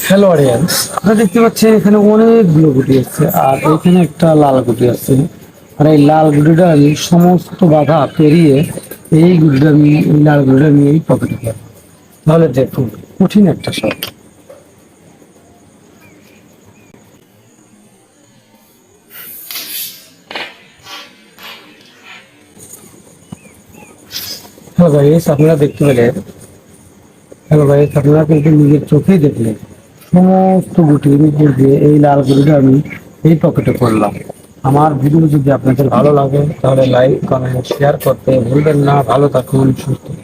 Hello audience, আপনারা দেখতে পাচ্ছেন এখানে অনেকগুলো গুটি আছে আর এখানে একটা লাল গুটি আছে। আর এই লাল গুটিটা আমি সমস্ত বাধা পেরিয়ে এই লাল গুটিটা নিয়েই পকেটে পাবো। তাহলে দেখুন, কঠিন একটা শট। হ্যালো গাইস, আপনারা দেখতে পেলেন। হ্যালো গাইস, আপনারা কিন্তু নিজের চোখেই দেখলেন সমস্ত গুটির উপর দিয়ে এই লাল গুটিটা আমি এই পকেটে করলাম। আমার ভিডিও যদি আপনাদের ভালো লাগে তাহলে লাইক, কমেন্ট, শেয়ার করতে ভুলবেন না। ভালো থাকুন, সুস্থ থাকুন।